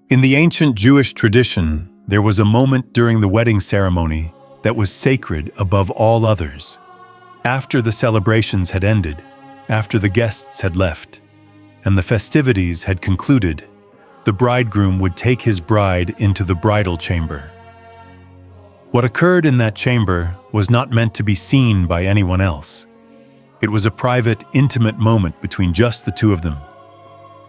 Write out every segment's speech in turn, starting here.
In the ancient Jewish tradition, there was a moment during the wedding ceremony that was sacred above all others. After the celebrations had ended, after the guests had left, and the festivities had concluded, the bridegroom would take his bride into the bridal chamber. What occurred in that chamber was not meant to be seen by anyone else. It was a private, intimate moment between just the two of them.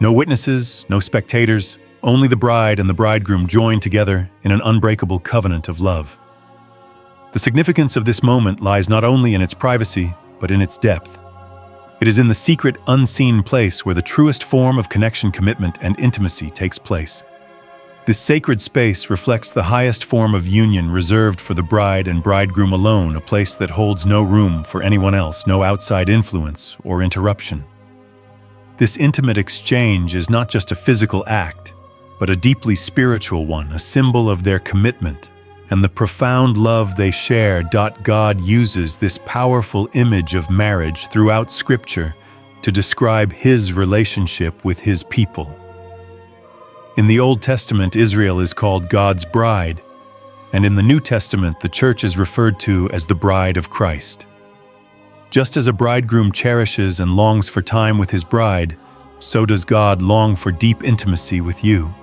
No witnesses, no spectators, only the bride and the bridegroom joined together in an unbreakable covenant of love. The significance of this moment lies not only in its privacy, but in its depth. It is in the secret, unseen place where the truest form of connection, commitment, and intimacy takes place. This sacred space reflects the highest form of union reserved for the bride and bridegroom alone, a place that holds no room for anyone else, no outside influence or interruption. This intimate exchange is not just a physical act, but a deeply spiritual one, a symbol of their commitment and the profound love they share. God uses this powerful image of marriage throughout Scripture to describe His relationship with His people. In the Old Testament, Israel is called God's bride, and in the New Testament, the church is referred to as the bride of Christ. Just as a bridegroom cherishes and longs for time with his bride, so does God long for deep intimacy with you.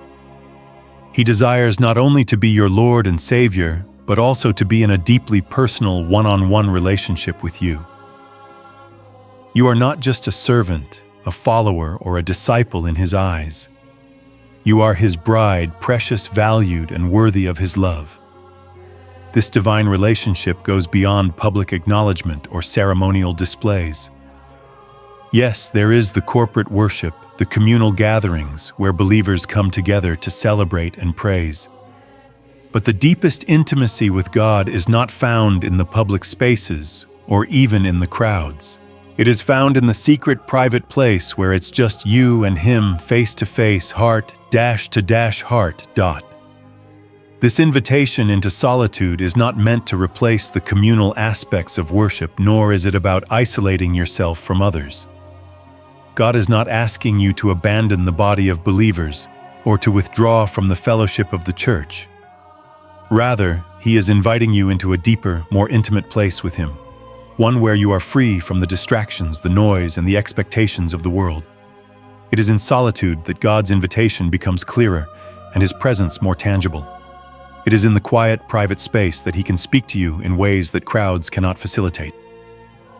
He desires not only to be your Lord and Savior, but also to be in a deeply personal, one-on-one relationship with you. You are not just a servant, a follower, or a disciple in His eyes. You are His bride, precious, valued, and worthy of His love. This divine relationship goes beyond public acknowledgement or ceremonial displays. Yes, there is the corporate worship, the communal gatherings where believers come together to celebrate and praise. But the deepest intimacy with God is not found in the public spaces or even in the crowds. It is found in the secret, private place where it's just you and Him, face to face, heart to heart. This invitation into solitude is not meant to replace the communal aspects of worship, nor is it about isolating yourself from others. God is not asking you to abandon the body of believers or to withdraw from the fellowship of the church. Rather, He is inviting you into a deeper, more intimate place with Him, one where you are free from the distractions, the noise, and the expectations of the world. It is in solitude that God's invitation becomes clearer and His presence more tangible. It is in the quiet, private space that He can speak to you in ways that crowds cannot facilitate.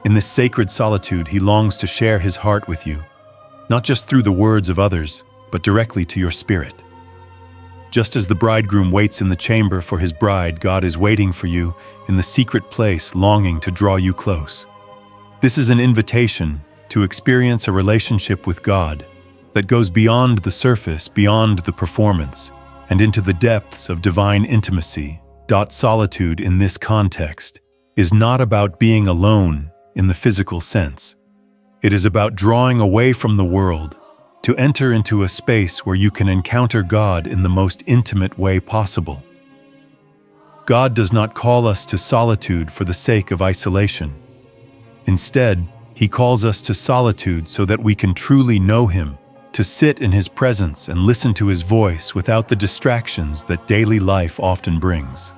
In this sacred solitude, He longs to share His heart with you, not just through the words of others, but directly to your spirit. Just as the bridegroom waits in the chamber for his bride, God is waiting for you in the secret place, longing to draw you close. This is an invitation to experience a relationship with God that goes beyond the surface, beyond the performance, and into the depths of divine intimacy. Solitude in this context is not about being alone in the physical sense. It is about drawing away from the world to enter into a space where you can encounter God in the most intimate way possible. God does not call us to solitude for the sake of isolation. Instead, He calls us to solitude so that we can truly know Him, to sit in His presence and listen to His voice without the distractions that daily life often brings.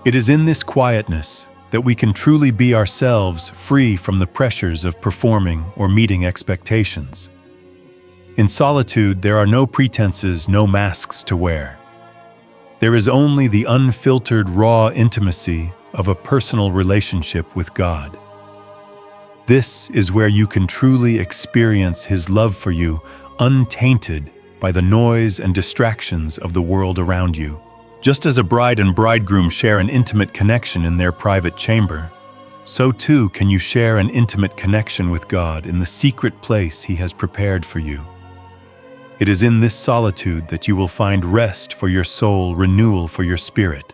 It is in this quietness that we can truly be ourselves, free from the pressures of performing or meeting expectations. In solitude, there are no pretenses, no masks to wear. There is only the unfiltered, raw intimacy of a personal relationship with God. This is where you can truly experience His love for you, untainted by the noise and distractions of the world around you. Just as a bride and bridegroom share an intimate connection in their private chamber, so too can you share an intimate connection with God in the secret place He has prepared for you. It is in this solitude that you will find rest for your soul, renewal for your spirit,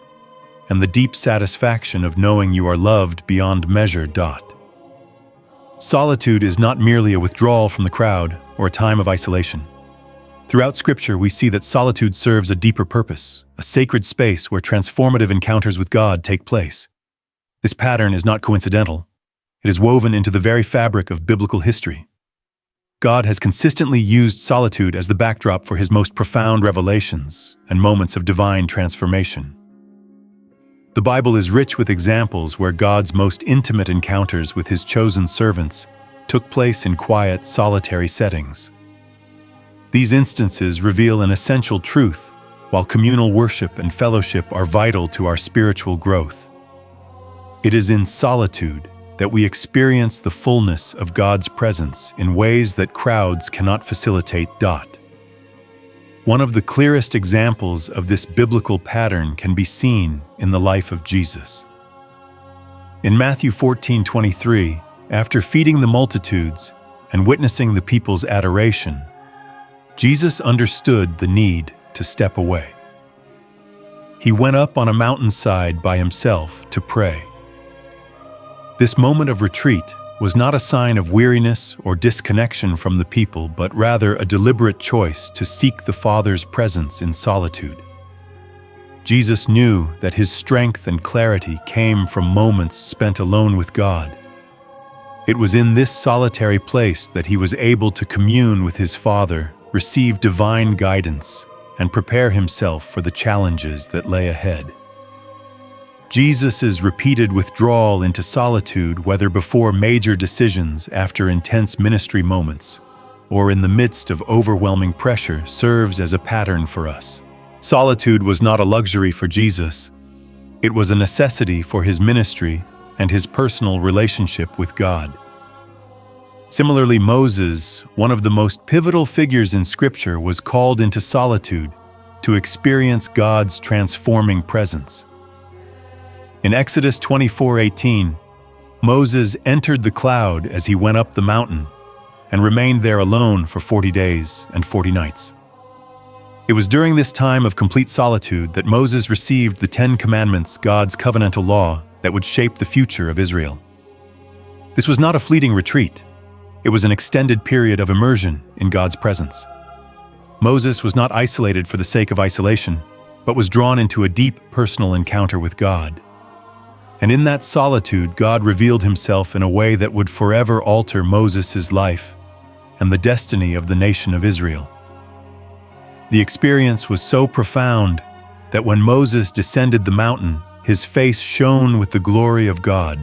and the deep satisfaction of knowing you are loved beyond measure. Solitude is not merely a withdrawal from the crowd or a time of isolation. Throughout Scripture, we see that solitude serves a deeper purpose, a sacred space where transformative encounters with God take place. This pattern is not coincidental. It is woven into the very fabric of biblical history. God has consistently used solitude as the backdrop for his most profound revelations and moments of divine transformation. The Bible is rich with examples where God's most intimate encounters with his chosen servants took place in quiet, solitary settings. These instances reveal an essential truth, while communal worship and fellowship are vital to our spiritual growth. It is in solitude that we experience the fullness of God's presence in ways that crowds cannot facilitate. One of the clearest examples of this biblical pattern can be seen in the life of Jesus. In Matthew 14:23, after feeding the multitudes and witnessing the people's adoration, Jesus understood the need to step away. He went up on a mountainside by himself to pray. This moment of retreat was not a sign of weariness or disconnection from the people, but rather a deliberate choice to seek the Father's presence in solitude. Jesus knew that his strength and clarity came from moments spent alone with God. It was in this solitary place that he was able to commune with his Father, receive divine guidance, and prepare himself for the challenges that lay ahead. Jesus' repeated withdrawal into solitude, whether before major decisions, after intense ministry moments, or in the midst of overwhelming pressure, serves as a pattern for us. Solitude was not a luxury for Jesus. It was a necessity for his ministry and his personal relationship with God. Similarly, Moses, one of the most pivotal figures in Scripture, was called into solitude to experience God's transforming presence. In Exodus 24:18, Moses entered the cloud as he went up the mountain and remained there alone for 40 days and 40 nights. It was during this time of complete solitude that Moses received the 10 Commandments, God's covenantal law that would shape the future of Israel. This was not a fleeting retreat. It was an extended period of immersion in God's presence. Moses was not isolated for the sake of isolation, but was drawn into a deep personal encounter with God. And in that solitude, God revealed himself in a way that would forever alter Moses' life and the destiny of the nation of Israel. The experience was so profound that when Moses descended the mountain, his face shone with the glory of God.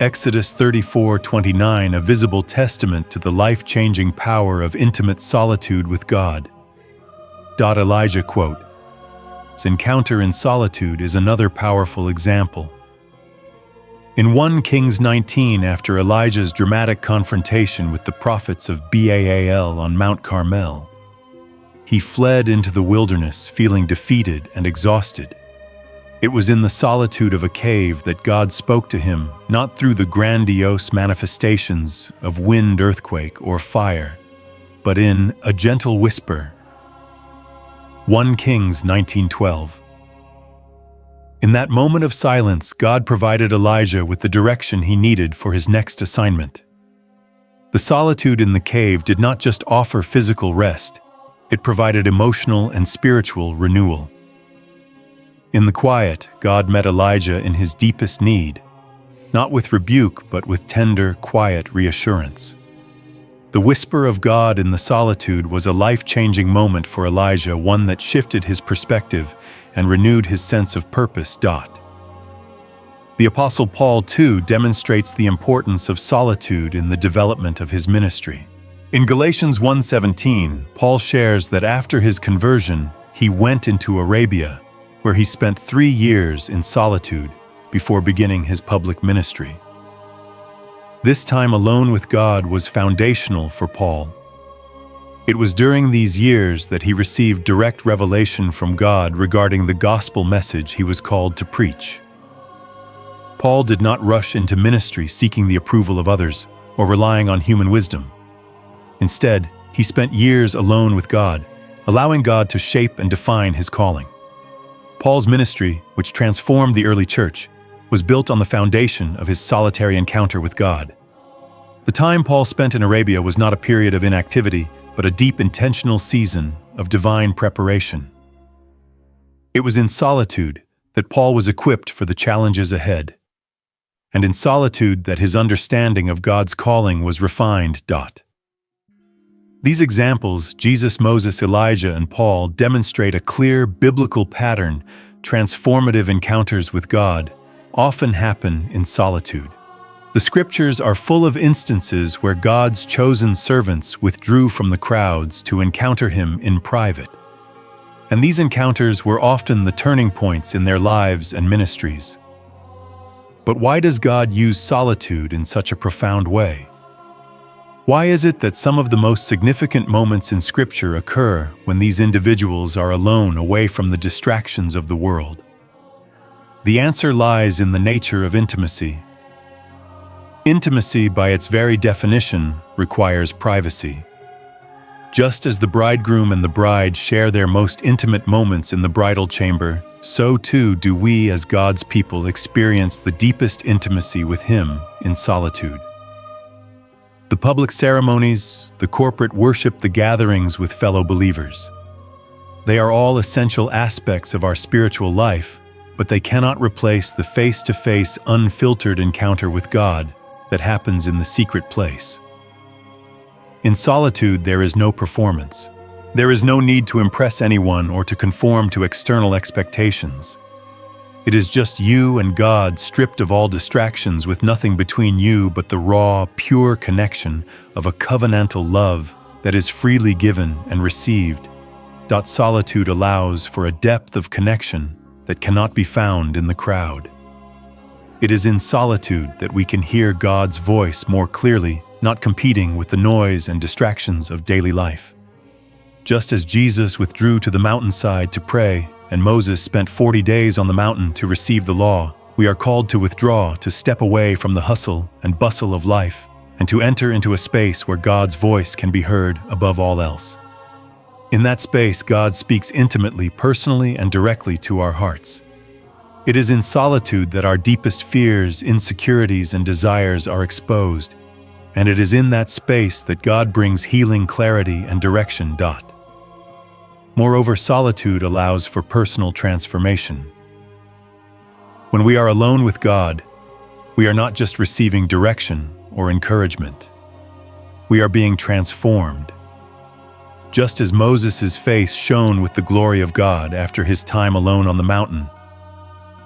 Exodus 34:29, a visible testament to the life-changing power of intimate solitude with God. Elijah quote, "This encounter in solitude is another powerful example." In 1 Kings 19, after Elijah's dramatic confrontation with the prophets of Baal on Mount Carmel, he fled into the wilderness feeling defeated and exhausted. It was in the solitude of a cave that God spoke to him, not through the grandiose manifestations of wind, earthquake, or fire, but in a gentle whisper. 1 Kings 19:12. In that moment of silence, God provided Elijah with the direction he needed for his next assignment. The solitude in the cave did not just offer physical rest, it provided emotional and spiritual renewal. In the quiet, God met Elijah in his deepest need, not with rebuke, but with tender, quiet reassurance. The whisper of God in the solitude was a life-changing moment for Elijah, one that shifted his perspective and renewed his sense of purpose. The Apostle Paul, too, demonstrates the importance of solitude in the development of his ministry. In Galatians 1:17, Paul shares that after his conversion, he went into Arabia, where he spent 3 years in solitude before beginning his public ministry. This time alone with God was foundational for Paul. It was during these years that he received direct revelation from God regarding the gospel message he was called to preach. Paul did not rush into ministry seeking the approval of others or relying on human wisdom. Instead, he spent years alone with God, allowing God to shape and define his calling. Paul's ministry, which transformed the early church, was built on the foundation of his solitary encounter with God. The time Paul spent in Arabia was not a period of inactivity, but a deep, intentional season of divine preparation. It was in solitude that Paul was equipped for the challenges ahead, and in solitude that his understanding of God's calling was refined. These examples, Jesus, Moses, Elijah, and Paul, demonstrate a clear biblical pattern. Transformative encounters with God often happen in solitude. The scriptures are full of instances where God's chosen servants withdrew from the crowds to encounter Him in private. And these encounters were often the turning points in their lives and ministries. But why does God use solitude in such a profound way? Why is it that some of the most significant moments in Scripture occur when these individuals are alone, away from the distractions of the world? The answer lies in the nature of intimacy. Intimacy, by its very definition, requires privacy. Just as the bridegroom and the bride share their most intimate moments in the bridal chamber, so too do we as God's people experience the deepest intimacy with Him in solitude. The public ceremonies, the corporate worship, the gatherings with fellow believers. They are all essential aspects of our spiritual life, but they cannot replace the face-to-face, unfiltered encounter with God that happens in the secret place. In solitude, there is no performance. There is no need to impress anyone or to conform to external expectations. It is just you and God, stripped of all distractions, with nothing between you but the raw, pure connection of a covenantal love that is freely given and received. Solitude allows for a depth of connection that cannot be found in the crowd. It is in solitude that we can hear God's voice more clearly, not competing with the noise and distractions of daily life. Just as Jesus withdrew to the mountainside to pray, and Moses spent 40 days on the mountain to receive the law, we are called to withdraw, to step away from the hustle and bustle of life, and to enter into a space where God's voice can be heard above all else. In that space, God speaks intimately, personally, and directly to our hearts. It is in solitude that our deepest fears, insecurities, and desires are exposed, and it is in that space that God brings healing, clarity, and direction. Moreover, solitude allows for personal transformation. When we are alone with God, we are not just receiving direction or encouragement. We are being transformed. Just as Moses' face shone with the glory of God after his time alone on the mountain,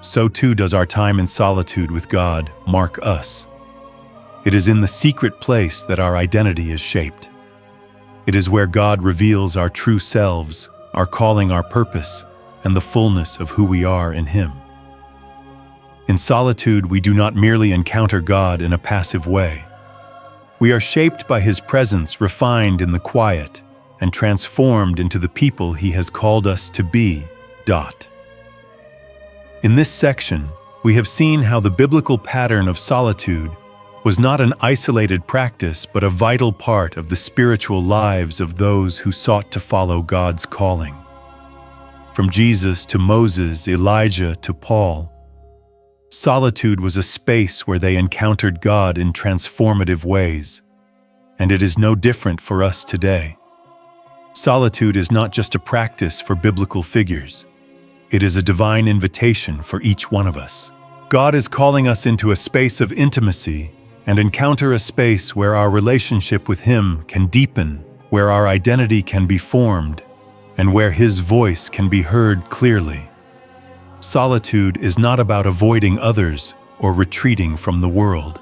so too does our time in solitude with God mark us. It is in the secret place that our identity is shaped. It is where God reveals our true selves, our calling, our purpose, and the fullness of who we are in Him. In solitude, we do not merely encounter God in a passive way. We are shaped by His presence, refined in the quiet, and transformed into the people He has called us to be. In this section, we have seen how the biblical pattern of solitude was not an isolated practice, but a vital part of the spiritual lives of those who sought to follow God's calling. From Jesus to Moses, Elijah to Paul, solitude was a space where they encountered God in transformative ways, and it is no different for us today. Solitude is not just a practice for biblical figures. It is a divine invitation for each one of us. God is calling us into a space of intimacy and encounter a space where our relationship with Him can deepen, where our identity can be formed, and where His voice can be heard clearly. Solitude is not about avoiding others or retreating from the world.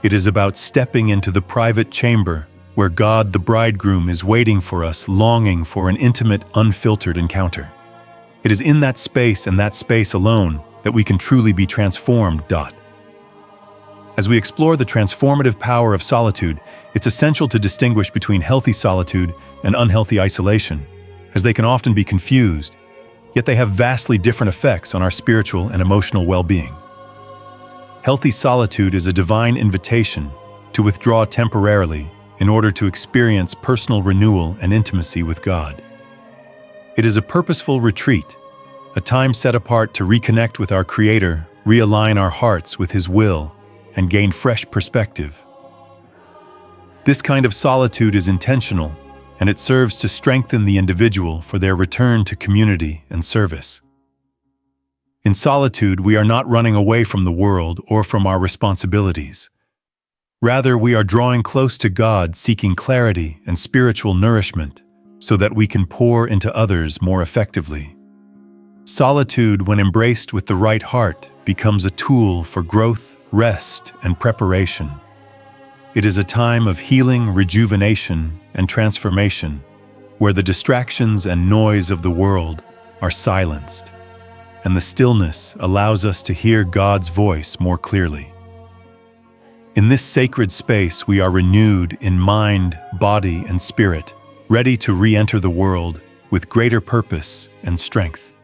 It is about stepping into the private chamber where God, the bridegroom, is waiting for us, longing for an intimate, unfiltered encounter. It is in that space and that space alone that we can truly be transformed. As we explore the transformative power of solitude, it's essential to distinguish between healthy solitude and unhealthy isolation, as they can often be confused, yet they have vastly different effects on our spiritual and emotional well-being. Healthy solitude is a divine invitation to withdraw temporarily in order to experience personal renewal and intimacy with God. It is a purposeful retreat, a time set apart to reconnect with our Creator, realign our hearts with His will, and gain fresh perspective. This kind of solitude is intentional, and it serves to strengthen the individual for their return to community and service. In solitude, we are not running away from the world or from our responsibilities. Rather, we are drawing close to God, seeking clarity and spiritual nourishment so that we can pour into others more effectively. Solitude, when embraced with the right heart, becomes a tool for growth, rest, and preparation. It is a time of healing, rejuvenation, and transformation, where the distractions and noise of the world are silenced, and the stillness allows us to hear God's voice more clearly. In this sacred space, we are renewed in mind, body, and spirit, ready to re-enter the world with greater purpose and strength.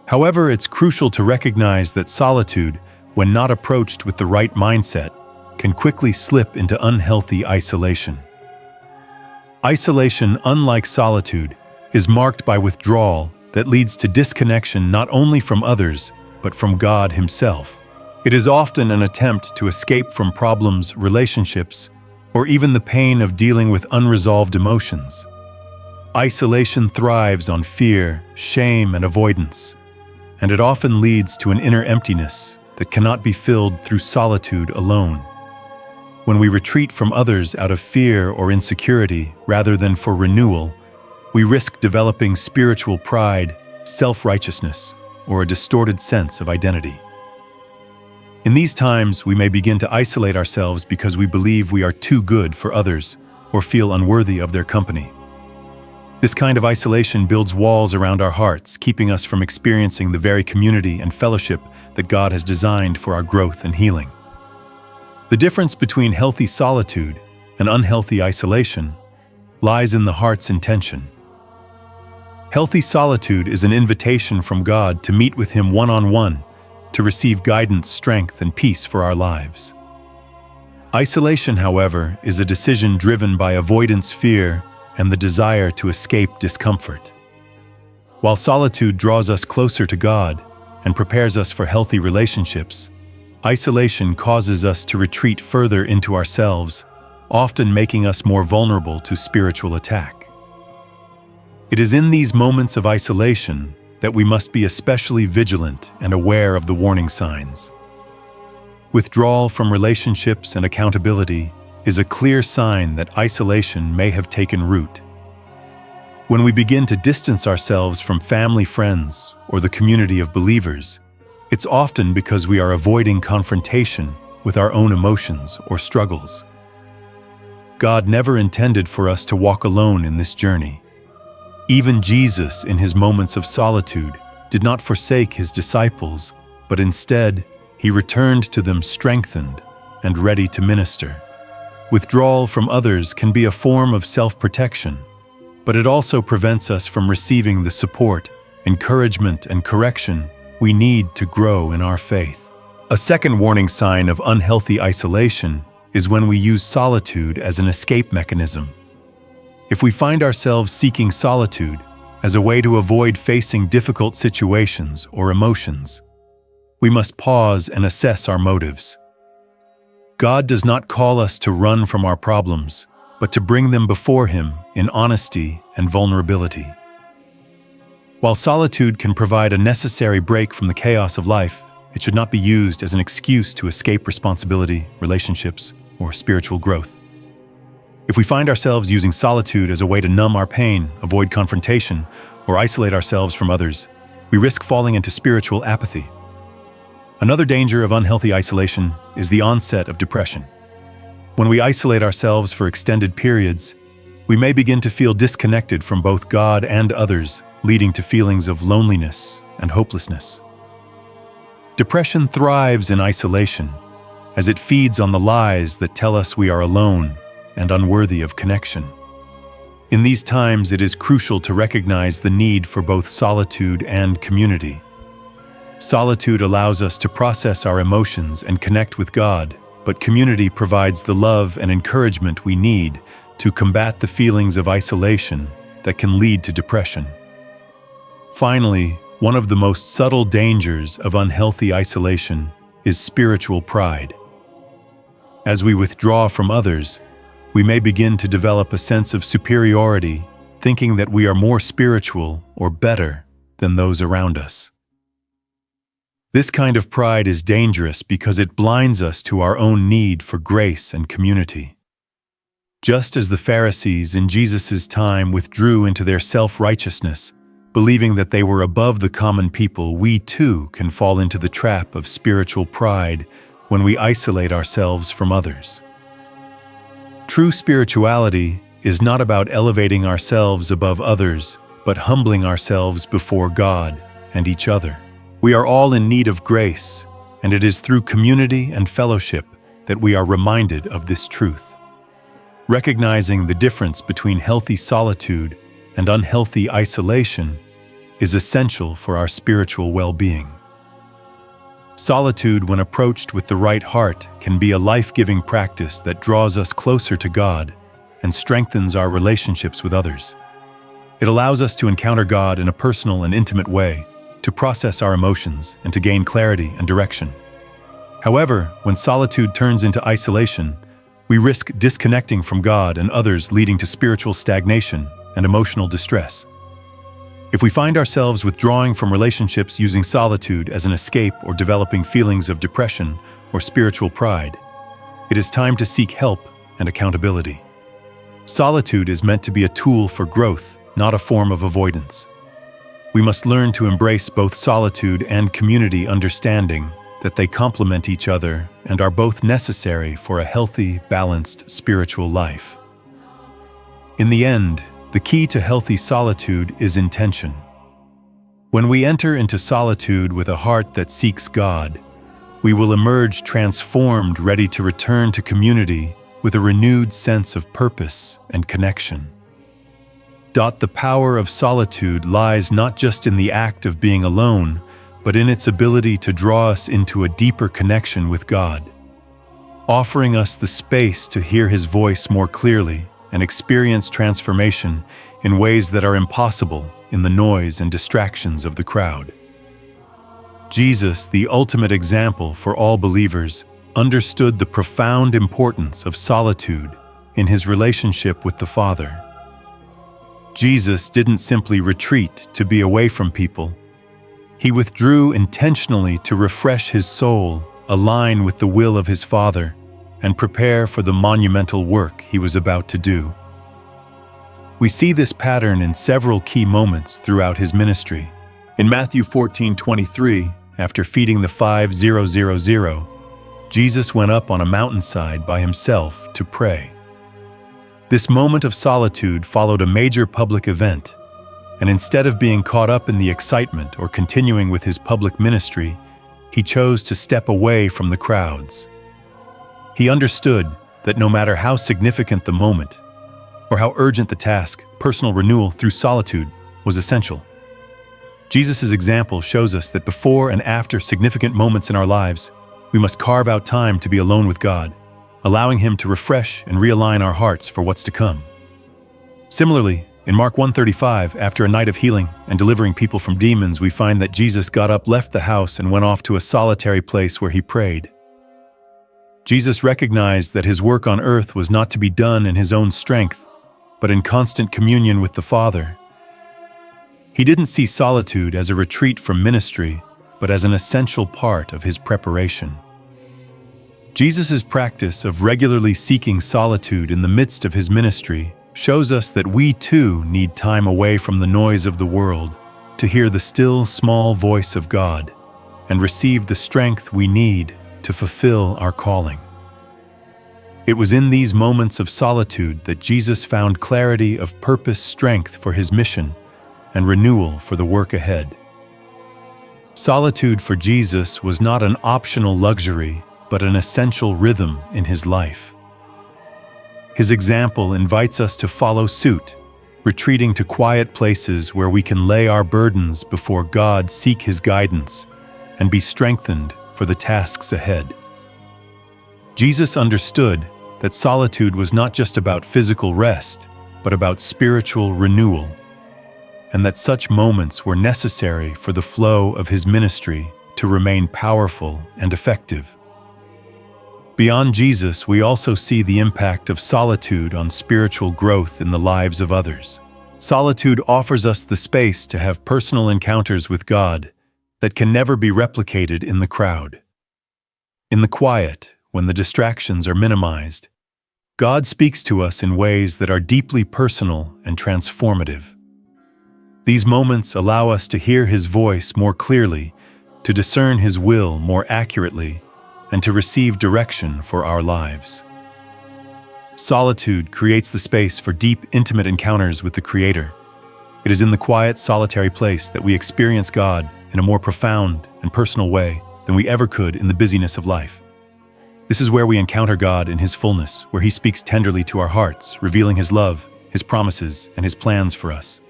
However, it's crucial to recognize that solitude, when not approached with the right mindset, can quickly slip into unhealthy isolation. Isolation, unlike solitude, is marked by withdrawal that leads to disconnection not only from others, but from God Himself. It is often an attempt to escape from problems, relationships, or even the pain of dealing with unresolved emotions. Isolation thrives on fear, shame, and avoidance, and it often leads to an inner emptiness that cannot be filled through solitude alone. When we retreat from others out of fear or insecurity rather than for renewal, we risk developing spiritual pride, self-righteousness, or a distorted sense of identity. In these times, we may begin to isolate ourselves because we believe we are too good for others or feel unworthy of their company. This kind of isolation builds walls around our hearts, keeping us from experiencing the very community and fellowship that God has designed for our growth and healing. The difference between healthy solitude and unhealthy isolation lies in the heart's intention. Healthy solitude is an invitation from God to meet with Him one-on-one, to receive guidance, strength, and peace for our lives. Isolation, however, is a decision driven by avoidance, fear, and the desire to escape discomfort. While solitude draws us closer to God and prepares us for healthy relationships, isolation causes us to retreat further into ourselves, often making us more vulnerable to spiritual attack. It is in these moments of isolation that we must be especially vigilant and aware of the warning signs. Withdrawal from relationships and accountability is a clear sign that isolation may have taken root. When we begin to distance ourselves from family, friends, or the community of believers, it's often because we are avoiding confrontation with our own emotions or struggles. God never intended for us to walk alone in this journey. Even Jesus, in His moments of solitude, did not forsake His disciples, but instead, He returned to them strengthened and ready to minister. Withdrawal from others can be a form of self-protection, but it also prevents us from receiving the support, encouragement, and correction we need to grow in our faith. A second warning sign of unhealthy isolation is when we use solitude as an escape mechanism. If we find ourselves seeking solitude as a way to avoid facing difficult situations or emotions, we must pause and assess our motives. God does not call us to run from our problems, but to bring them before Him in honesty and vulnerability. While solitude can provide a necessary break from the chaos of life, it should not be used as an excuse to escape responsibility, relationships, or spiritual growth. If we find ourselves using solitude as a way to numb our pain, avoid confrontation, or isolate ourselves from others, we risk falling into spiritual apathy. Another danger of unhealthy isolation is the onset of depression. When we isolate ourselves for extended periods, we may begin to feel disconnected from both God and others, leading to feelings of loneliness and hopelessness. Depression thrives in isolation, as it feeds on the lies that tell us we are alone and unworthy of connection. In these times, it is crucial to recognize the need for both solitude and community. Solitude allows us to process our emotions and connect with God, but community provides the love and encouragement we need to combat the feelings of isolation that can lead to depression. Finally, one of the most subtle dangers of unhealthy isolation is spiritual pride. As we withdraw from others, we may begin to develop a sense of superiority, thinking that we are more spiritual or better than those around us. This kind of pride is dangerous because it blinds us to our own need for grace and community. Just as the Pharisees in Jesus' time withdrew into their self-righteousness, believing that they were above the common people, we too can fall into the trap of spiritual pride when we isolate ourselves from others. True spirituality is not about elevating ourselves above others, but humbling ourselves before God and each other. We are all in need of grace, and it is through community and fellowship that we are reminded of this truth. Recognizing the difference between healthy solitude and unhealthy isolation is essential for our spiritual well-being. Solitude, when approached with the right heart, can be a life-giving practice that draws us closer to God and strengthens our relationships with others. It allows us to encounter God in a personal and intimate way, to process our emotions, and to gain clarity and direction. However, when solitude turns into isolation, we risk disconnecting from God and others, leading to spiritual stagnation and emotional distress. If we find ourselves withdrawing from relationships using solitude as an escape or developing feelings of depression or spiritual pride, it is time to seek help and accountability. Solitude is meant to be a tool for growth, not a form of avoidance. We must learn to embrace both solitude and community, understanding that they complement each other and are both necessary for a healthy, balanced spiritual life. In the end, the key to healthy solitude is intention. When we enter into solitude with a heart that seeks God, we will emerge transformed, ready to return to community with a renewed sense of purpose and connection. The power of solitude lies not just in the act of being alone, but in its ability to draw us into a deeper connection with God, offering us the space to hear His voice more clearly and experience transformation in ways that are impossible in the noise and distractions of the crowd. Jesus, the ultimate example for all believers, understood the profound importance of solitude in His relationship with the Father. Jesus didn't simply retreat to be away from people. He withdrew intentionally to refresh His soul, align with the will of His Father, and prepare for the monumental work He was about to do. We see this pattern in several key moments throughout His ministry. In Matthew 14:23, after feeding the 5,000, Jesus went up on a mountainside by Himself to pray. This moment of solitude followed a major public event, and instead of being caught up in the excitement or continuing with His public ministry, He chose to step away from the crowds. He understood that no matter how significant the moment or how urgent the task, personal renewal through solitude was essential. Jesus' example shows us that before and after significant moments in our lives, we must carve out time to be alone with God, allowing Him to refresh and realign our hearts for what's to come. Similarly, in Mark 1:35, after a night of healing and delivering people from demons, we find that Jesus got up, left the house, and went off to a solitary place where He prayed. Jesus recognized that His work on earth was not to be done in His own strength, but in constant communion with the Father. He didn't see solitude as a retreat from ministry, but as an essential part of His preparation. Jesus' practice of regularly seeking solitude in the midst of His ministry shows us that we too need time away from the noise of the world to hear the still, small voice of God and receive the strength we need to fulfill our calling. It was in these moments of solitude that Jesus found clarity of purpose, strength for His mission, and renewal for the work ahead. Solitude for Jesus was not an optional luxury, but an essential rhythm in His life. His example invites us to follow suit, retreating to quiet places where we can lay our burdens before God, seek His guidance, and be strengthened for the tasks ahead. Jesus understood that solitude was not just about physical rest, but about spiritual renewal, and that such moments were necessary for the flow of His ministry to remain powerful and effective. Beyond Jesus, we also see the impact of solitude on spiritual growth in the lives of others. Solitude offers us the space to have personal encounters with God, that can never be replicated in the crowd. In the quiet, when the distractions are minimized, God speaks to us in ways that are deeply personal and transformative. These moments allow us to hear His voice more clearly, to discern His will more accurately, and to receive direction for our lives. Solitude creates the space for deep, intimate encounters with the Creator. It is in the quiet, solitary place that we experience God in a more profound and personal way than we ever could in the busyness of life. This is where we encounter God in His fullness, where He speaks tenderly to our hearts, revealing His love, His promises, and His plans for us.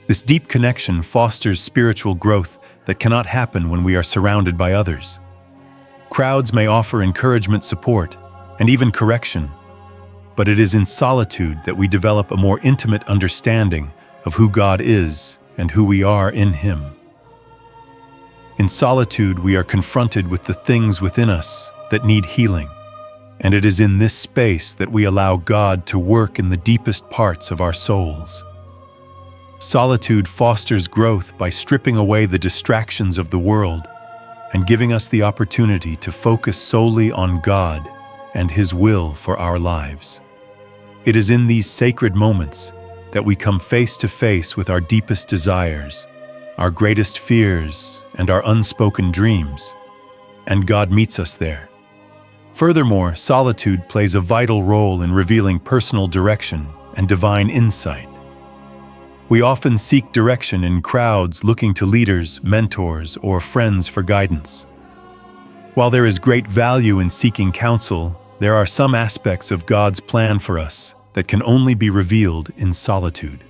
This deep connection fosters spiritual growth that cannot happen when we are surrounded by others. Crowds may offer encouragement, support, and even correction, but it is in solitude that we develop a more intimate understanding of who God is and who we are in Him. In solitude, we are confronted with the things within us that need healing, and it is in this space that we allow God to work in the deepest parts of our souls. Solitude fosters growth by stripping away the distractions of the world and giving us the opportunity to focus solely on God and His will for our lives. It is in these sacred moments that we come face to face with our deepest desires, our greatest fears, and our unspoken dreams, and God meets us there. Furthermore, solitude plays a vital role in revealing personal direction and divine insight. We often seek direction in crowds looking to leaders, mentors, or friends for guidance. While there is great value in seeking counsel, there are some aspects of God's plan for us that can only be revealed in solitude.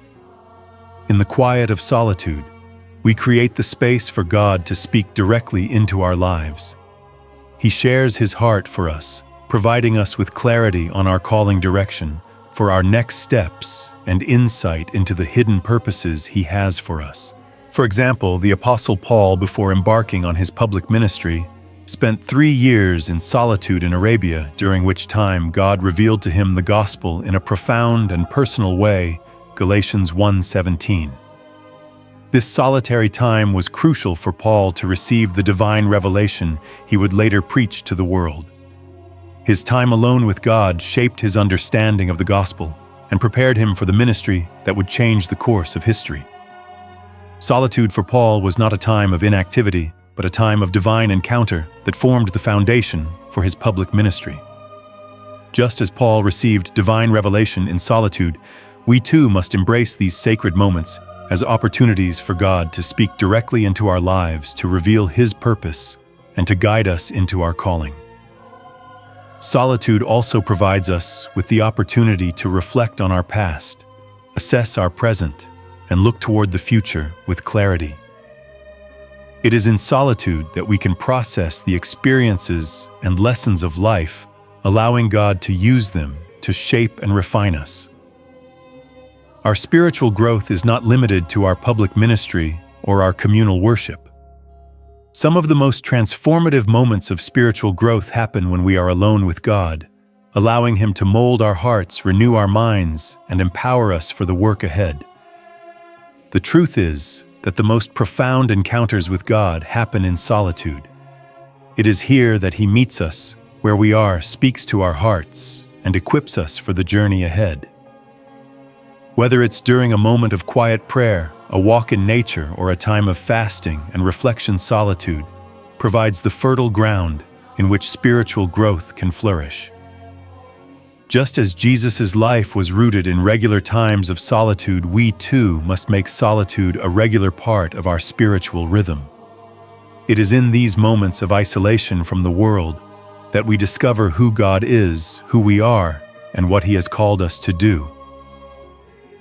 In the quiet of solitude, we create the space for God to speak directly into our lives. He shares His heart for us, providing us with clarity on our calling direction, for our next steps, and insight into the hidden purposes He has for us. For example, the Apostle Paul, before embarking on his public ministry, spent 3 years in solitude in Arabia, during which time God revealed to him the gospel in a profound and personal way, Galatians 1:17. This solitary time was crucial for Paul to receive the divine revelation he would later preach to the world. His time alone with God shaped his understanding of the gospel and prepared him for the ministry that would change the course of history. Solitude for Paul was not a time of inactivity, but a time of divine encounter that formed the foundation for his public ministry. Just as Paul received divine revelation in solitude, we too must embrace these sacred moments as opportunities for God to speak directly into our lives, to reveal His purpose, and to guide us into our calling. Solitude also provides us with the opportunity to reflect on our past, assess our present, and look toward the future with clarity. It is in solitude that we can process the experiences and lessons of life, allowing God to use them to shape and refine us. Our spiritual growth is not limited to our public ministry or our communal worship. Some of the most transformative moments of spiritual growth happen when we are alone with God, allowing Him to mold our hearts, renew our minds, and empower us for the work ahead. The truth is that the most profound encounters with God happen in solitude. It is here that He meets us where we are, speaks to our hearts, and equips us for the journey ahead. Whether it's during a moment of quiet prayer, a walk in nature, or a time of fasting and reflection, solitude provides the fertile ground in which spiritual growth can flourish. Just as Jesus' life was rooted in regular times of solitude, we too must make solitude a regular part of our spiritual rhythm. It is in these moments of isolation from the world that we discover who God is, who we are, and what He has called us to do.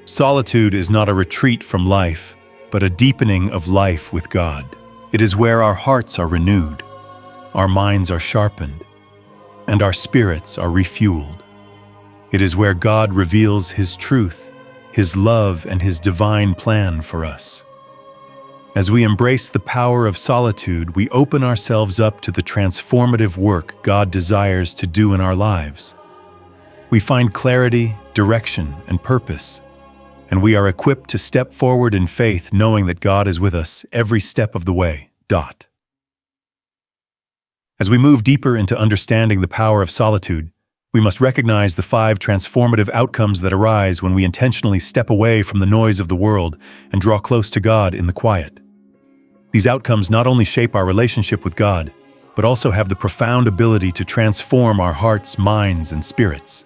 Solitude is not a retreat from life, but a deepening of life with God. It is where our hearts are renewed, our minds are sharpened, and our spirits are refueled. It is where God reveals His truth, His love, and His divine plan for us. As we embrace the power of solitude, we open ourselves up to the transformative work God desires to do in our lives. We find clarity, direction, and purpose, and we are equipped to step forward in faith, knowing that God is with us every step of the way. As we move deeper into understanding the power of solitude, we must recognize the 5 transformative outcomes that arise when we intentionally step away from the noise of the world and draw close to God in the quiet. These outcomes not only shape our relationship with God, but also have the profound ability to transform our hearts, minds, and spirits.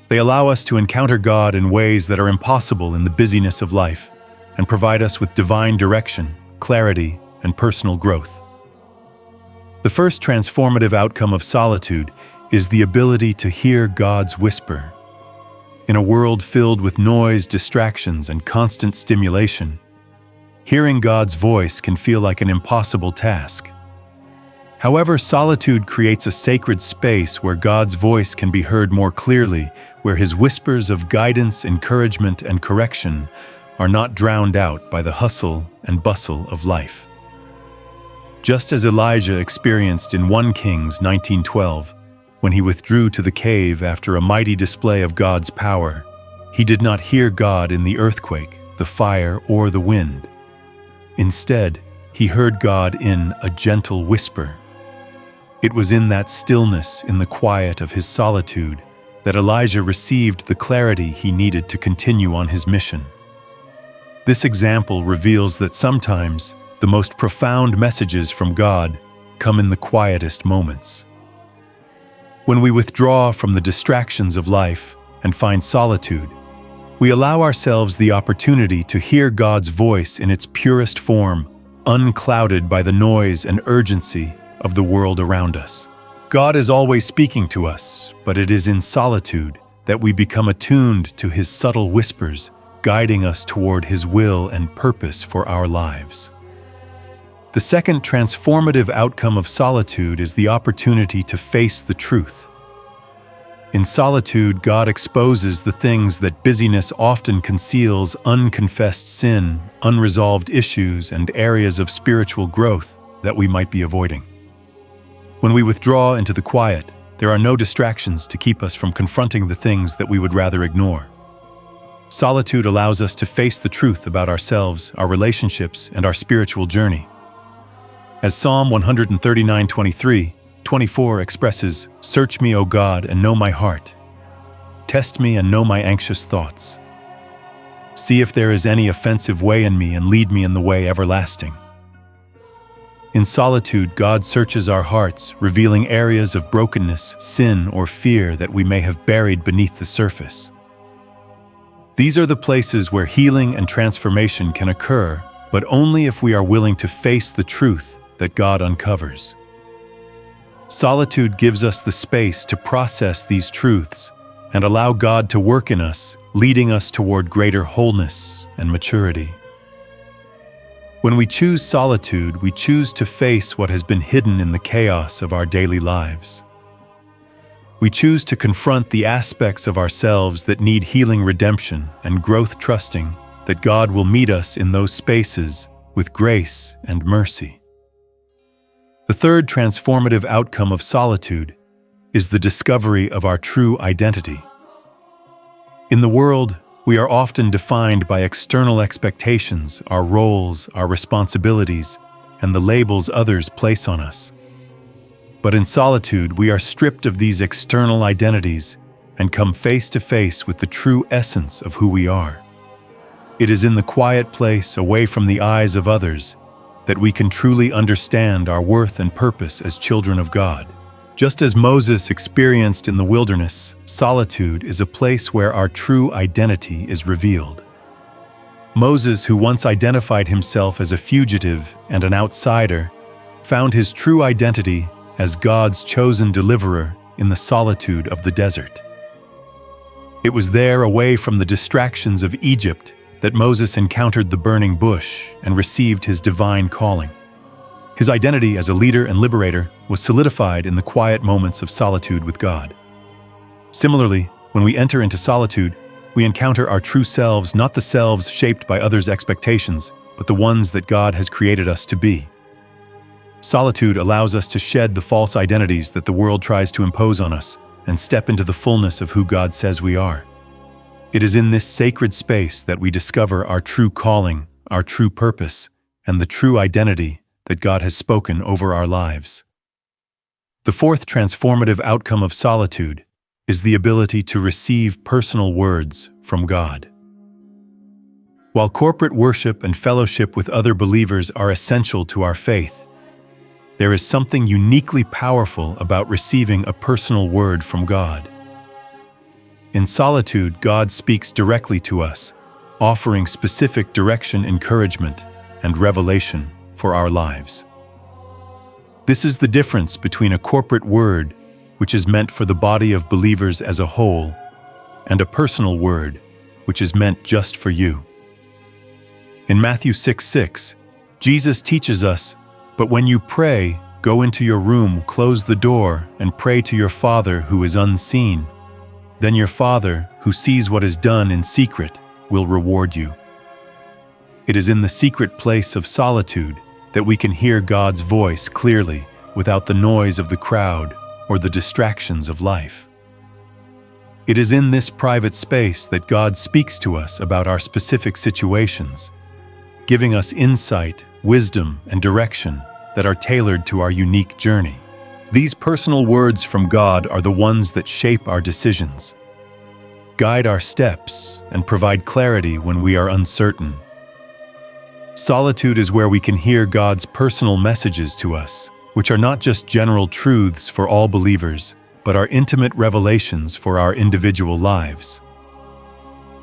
They allow us to encounter God in ways that are impossible in the busyness of life and provide us with divine direction, clarity, and personal growth. The first transformative outcome of solitude is the ability to hear God's whisper. In a world filled with noise, distractions, and constant stimulation, hearing God's voice can feel like an impossible task. However, solitude creates a sacred space where God's voice can be heard more clearly, where His whispers of guidance, encouragement, and correction are not drowned out by the hustle and bustle of life. Just as Elijah experienced in 1 Kings 19:12, when he withdrew to the cave after a mighty display of God's power, he did not hear God in the earthquake, the fire, or the wind. Instead, he heard God in a gentle whisper. It was in that stillness, in the quiet of his solitude, that Elijah received the clarity he needed to continue on his mission. This example reveals that sometimes the most profound messages from God come in the quietest moments. When we withdraw from the distractions of life and find solitude, we allow ourselves the opportunity to hear God's voice in its purest form, unclouded by the noise and urgency of the world around us. God is always speaking to us, but it is in solitude that we become attuned to His subtle whispers, guiding us toward His will and purpose for our lives. The second transformative outcome of solitude is the opportunity to face the truth. In solitude, God exposes the things that busyness often conceals: unconfessed sin, unresolved issues, and areas of spiritual growth that we might be avoiding. When we withdraw into the quiet, there are no distractions to keep us from confronting the things that we would rather ignore. Solitude allows us to face the truth about ourselves, our relationships, and our spiritual journey. As Psalm 139:23-24 expresses, "Search me, O God, and know my heart. Test me and know my anxious thoughts. See if there is any offensive way in me and lead me in the way everlasting." In solitude, God searches our hearts, revealing areas of brokenness, sin, or fear that we may have buried beneath the surface. These are the places where healing and transformation can occur, but only if we are willing to face the truth that God uncovers. Solitude gives us the space to process these truths and allow God to work in us, leading us toward greater wholeness and maturity. When we choose solitude, we choose to face what has been hidden in the chaos of our daily lives. We choose to confront the aspects of ourselves that need healing, redemption, and growth, trusting that God will meet us in those spaces with grace and mercy. The third transformative outcome of solitude is the discovery of our true identity. In the world, we are often defined by external expectations, our roles, our responsibilities, and the labels others place on us. But in solitude, we are stripped of these external identities and come face to face with the true essence of who we are. It is in the quiet place, away from the eyes of others, that we can truly understand our worth and purpose as children of God. Just as Moses experienced in the wilderness, solitude is a place where our true identity is revealed. Moses, who once identified himself as a fugitive and an outsider, found his true identity as God's chosen deliverer in the solitude of the desert. It was there, away from the distractions of Egypt, that Moses encountered the burning bush and received his divine calling. His identity as a leader and liberator was solidified in the quiet moments of solitude with God. Similarly, when we enter into solitude, we encounter our true selves, not the selves shaped by others' expectations, but the ones that God has created us to be. Solitude allows us to shed the false identities that the world tries to impose on us and step into the fullness of who God says we are. It is in this sacred space that we discover our true calling, our true purpose, and the true identity that God has spoken over our lives. The fourth transformative outcome of solitude is the ability to receive personal words from God. While corporate worship and fellowship with other believers are essential to our faith, there is something uniquely powerful about receiving a personal word from God. In solitude, God speaks directly to us, offering specific direction, encouragement, and revelation for our lives. This is the difference between a corporate word, which is meant for the body of believers as a whole, and a personal word, which is meant just for you. In Matthew 6:6, Jesus teaches us, "But when you pray, go into your room, close the door, and pray to your Father who is unseen. Then your Father, who sees what is done in secret, will reward you." It is in the secret place of solitude that we can hear God's voice clearly without the noise of the crowd or the distractions of life. It is in this private space that God speaks to us about our specific situations, giving us insight, wisdom, and direction that are tailored to our unique journey. These personal words from God are the ones that shape our decisions, guide our steps, and provide clarity when we are uncertain. Solitude is where we can hear God's personal messages to us, which are not just general truths for all believers, but are intimate revelations for our individual lives.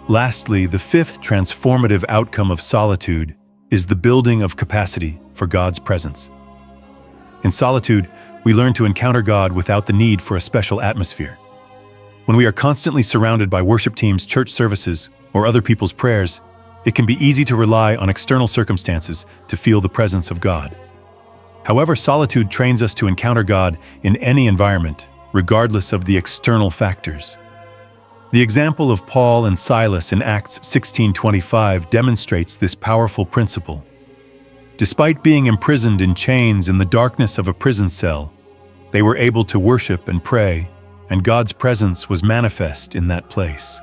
Lastly, the fifth transformative outcome of solitude is the building of capacity for God's presence. In solitude, we learn to encounter God without the need for a special atmosphere. When we are constantly surrounded by worship teams, church services, or other people's prayers, it can be easy to rely on external circumstances to feel the presence of God. However, solitude trains us to encounter God in any environment, regardless of the external factors. The example of Paul and Silas in Acts 16:25 demonstrates this powerful principle. Despite being imprisoned in chains in the darkness of a prison cell, they were able to worship and pray, and God's presence was manifest in that place.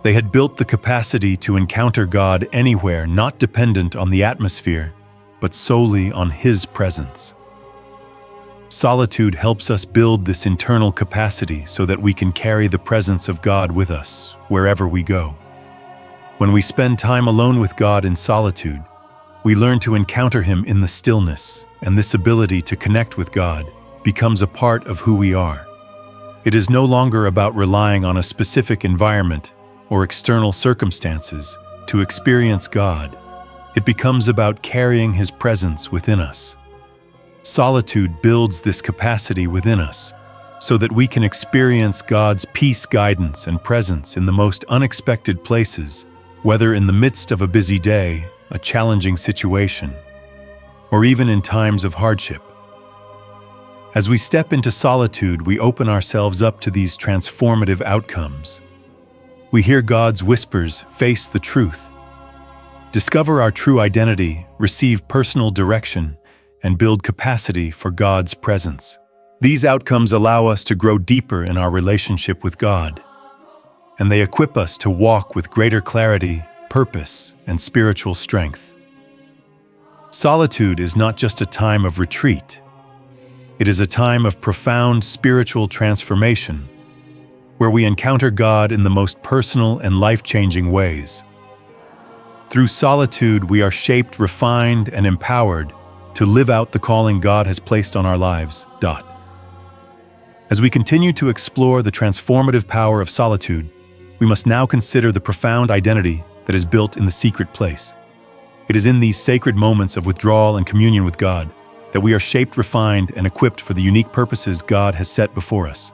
They had built the capacity to encounter God anywhere, not dependent on the atmosphere, but solely on His presence. Solitude helps us build this internal capacity so that we can carry the presence of God with us wherever we go. When we spend time alone with God in solitude, we learn to encounter Him in the stillness, and this ability to connect with God becomes a part of who we are. It is no longer about relying on a specific environment or external circumstances to experience God. It becomes about carrying His presence within us. Solitude builds this capacity within us so that we can experience God's peace, guidance, and presence in the most unexpected places, whether in the midst of a busy day, a challenging situation, or even in times of hardship. As we step into solitude, we open ourselves up to these transformative outcomes. We hear God's whispers, face the truth, discover our true identity, receive personal direction, and build capacity for God's presence. These outcomes allow us to grow deeper in our relationship with God, and they equip us to walk with greater clarity, purpose, and spiritual strength. Solitude is not just a time of retreat. It is a time of profound spiritual transformation, where we encounter God in the most personal and life-changing ways. Through solitude, we are shaped, refined, and empowered to live out the calling God has placed on our lives. As we continue to explore the transformative power of solitude, we must now consider the profound identity that is built in the secret place. It is in these sacred moments of withdrawal and communion with God that we are shaped, refined, and equipped for the unique purposes God has set before us.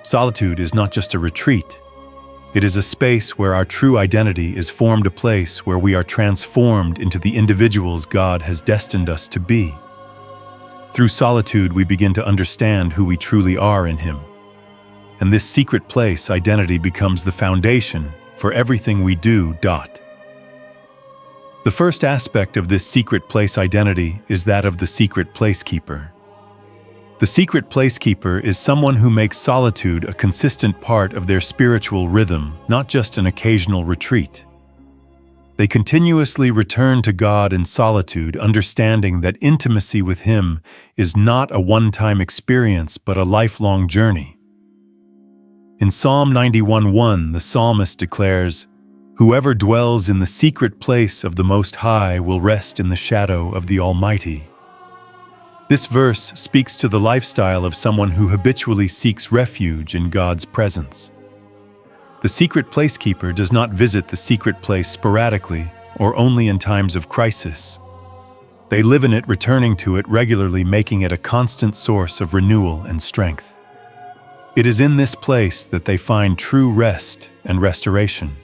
Solitude is not just a retreat. It is a space where our true identity is formed, a place where we are transformed into the individuals God has destined us to be. Through solitude, we begin to understand who we truly are in Him. And this secret place identity becomes the foundation for everything we do. The first aspect of this secret place identity is that of the secret placekeeper. The secret placekeeper is someone who makes solitude a consistent part of their spiritual rhythm, not just an occasional retreat. They continuously return to God in solitude, understanding that intimacy with Him is not a one-time experience but a lifelong journey. In Psalm 91:1, the psalmist declares, "Whoever dwells in the secret place of the Most High will rest in the shadow of the Almighty." This verse speaks to the lifestyle of someone who habitually seeks refuge in God's presence. The secret placekeeper does not visit the secret place sporadically or only in times of crisis. They live in it, returning to it regularly, making it a constant source of renewal and strength. It is in this place that they find true rest and restoration.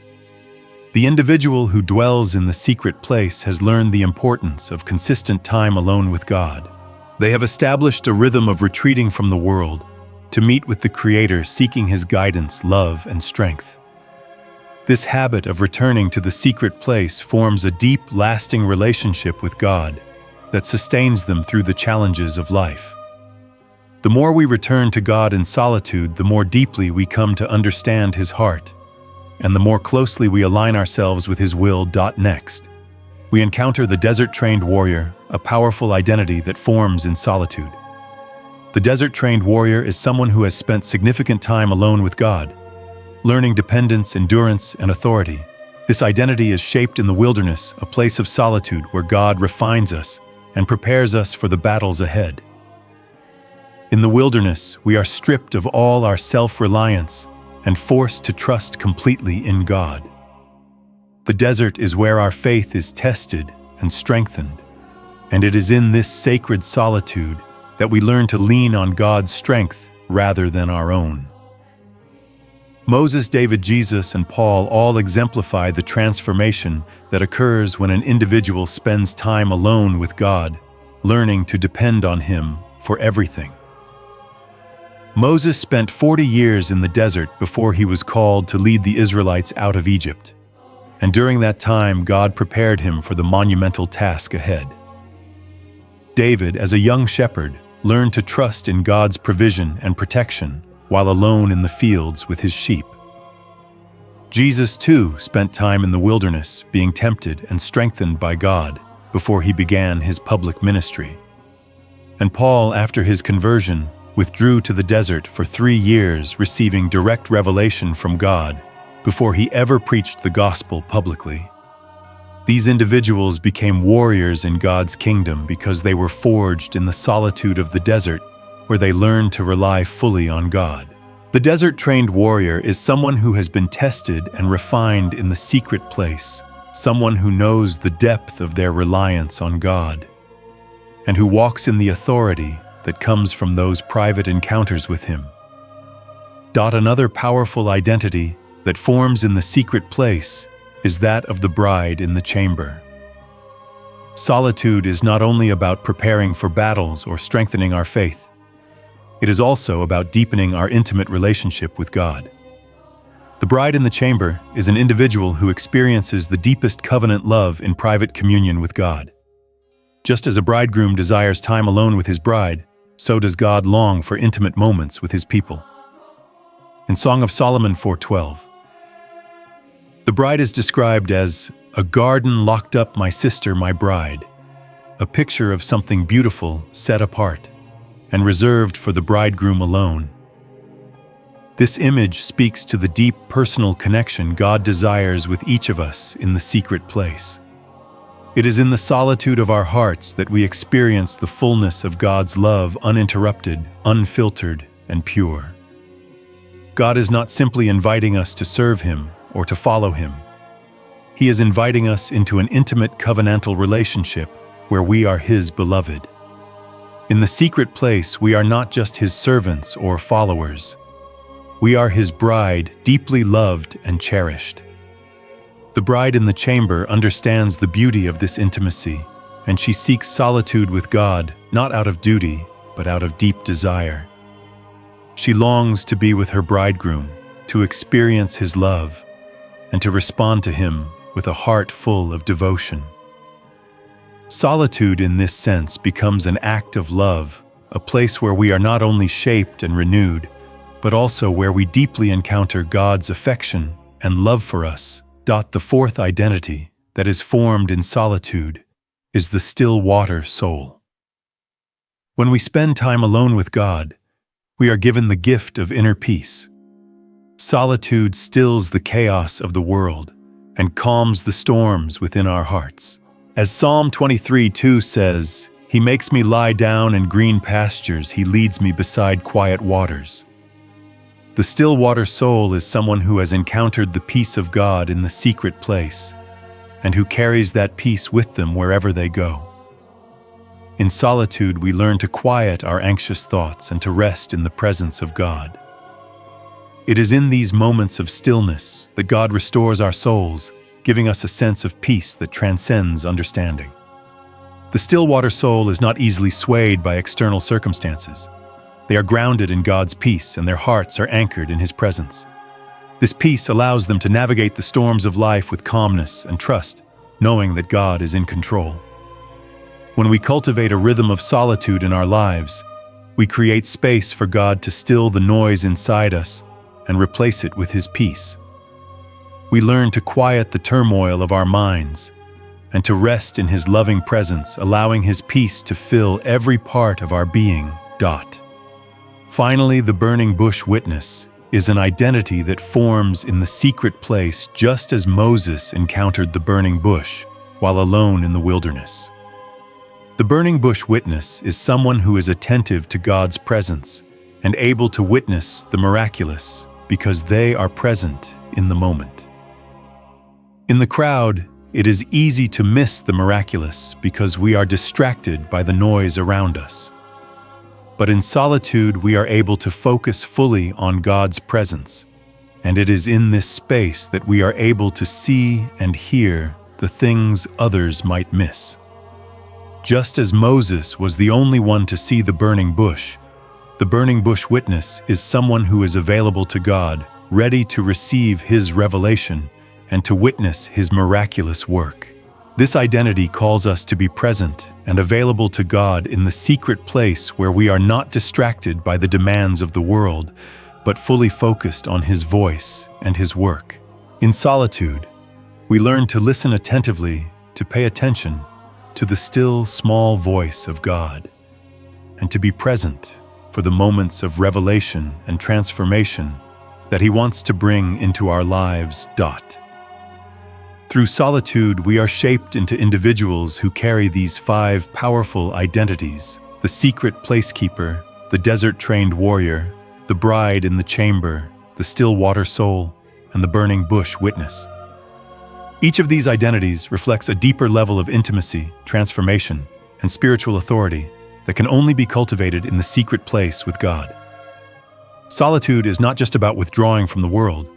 The individual who dwells in the secret place has learned the importance of consistent time alone with God. They have established a rhythm of retreating from the world to meet with the Creator, seeking His guidance, love, and strength. This habit of returning to the secret place forms a deep, lasting relationship with God that sustains them through the challenges of life. The more we return to God in solitude, the more deeply we come to understand His heart, and the more closely we align ourselves with His will. Next, we encounter the desert-trained warrior, a powerful identity that forms in solitude. The desert-trained warrior is someone who has spent significant time alone with God, learning dependence, endurance, and authority. This identity is shaped in the wilderness, a place of solitude where God refines us and prepares us for the battles ahead. In the wilderness, we are stripped of all our self-reliance and forced to trust completely in God. The desert is where our faith is tested and strengthened, and it is in this sacred solitude that we learn to lean on God's strength rather than our own. Moses, David, Jesus, and Paul all exemplify the transformation that occurs when an individual spends time alone with God, learning to depend on Him for everything. Moses spent 40 years in the desert before he was called to lead the Israelites out of Egypt, and during that time God prepared him for the monumental task ahead. David, as a young shepherd, learned to trust in God's provision and protection while alone in the fields with his sheep. Jesus, too, spent time in the wilderness, being tempted and strengthened by God before he began his public ministry. And Paul, after his conversion, withdrew to the desert for 3 years, receiving direct revelation from God before he ever preached the gospel publicly. These individuals became warriors in God's kingdom because they were forged in the solitude of the desert, where they learned to rely fully on God. The desert-trained warrior is someone who has been tested and refined in the secret place, someone who knows the depth of their reliance on God, and who walks in the authority that comes from those private encounters with Him. Another powerful identity that forms in the secret place is that of the bride in the chamber. Solitude is not only about preparing for battles or strengthening our faith. It is also about deepening our intimate relationship with God. The bride in the chamber is an individual who experiences the deepest covenant love in private communion with God. Just as a bridegroom desires time alone with his bride, so does God long for intimate moments with His people. In Song of Solomon 4:12, the bride is described as a garden locked up, my sister, my bride, a picture of something beautiful, set apart, and reserved for the bridegroom alone. This image speaks to the deep personal connection God desires with each of us in the secret place. It is in the solitude of our hearts that we experience the fullness of God's love, uninterrupted, unfiltered, and pure. God is not simply inviting us to serve Him or to follow Him. He is inviting us into an intimate covenantal relationship where we are His beloved. In the secret place, we are not just His servants or followers. We are His bride, deeply loved and cherished. The bride in the chamber understands the beauty of this intimacy, and she seeks solitude with God, not out of duty, but out of deep desire. She longs to be with her bridegroom, to experience his love, and to respond to him with a heart full of devotion. Solitude in this sense becomes an act of love, a place where we are not only shaped and renewed, but also where we deeply encounter God's affection and love for us. The fourth identity that is formed in solitude is the still water soul. When we spend time alone with God, we are given the gift of inner peace. Solitude stills the chaos of the world and calms the storms within our hearts. As Psalm 23:2 says, "He makes me lie down in green pastures, he leads me beside quiet waters." The still water soul is someone who has encountered the peace of God in the secret place, and who carries that peace with them wherever they go. In solitude, we learn to quiet our anxious thoughts and to rest in the presence of God. It is in these moments of stillness that God restores our souls, giving us a sense of peace that transcends understanding. The still water soul is not easily swayed by external circumstances. They are grounded in God's peace, and their hearts are anchored in His presence. This peace allows them to navigate the storms of life with calmness and trust, knowing that God is in control. When we cultivate a rhythm of solitude in our lives, we create space for God to still the noise inside us and replace it with His peace. We learn to quiet the turmoil of our minds and to rest in His loving presence, allowing His peace to fill every part of our being. Finally, the burning bush witness is an identity that forms in the secret place, just as Moses encountered the burning bush while alone in the wilderness. The burning bush witness is someone who is attentive to God's presence and able to witness the miraculous because they are present in the moment. In the crowd, it is easy to miss the miraculous because we are distracted by the noise around us. But in solitude, we are able to focus fully on God's presence, and it is in this space that we are able to see and hear the things others might miss. Just as Moses was the only one to see the burning bush witness is someone who is available to God, ready to receive His revelation and to witness His miraculous work. This identity calls us to be present and available to God in the secret place where we are not distracted by the demands of the world, but fully focused on His voice and His work. In solitude, we learn to listen attentively, to pay attention to the still, small voice of God, and to be present for the moments of revelation and transformation that He wants to bring into our lives. Through solitude, we are shaped into individuals who carry these 5 powerful identities: the secret placekeeper, the desert-trained warrior, the bride in the chamber, the still water soul, and the burning bush witness. Each of these identities reflects a deeper level of intimacy, transformation, and spiritual authority that can only be cultivated in the secret place with God. Solitude is not just about withdrawing from the world.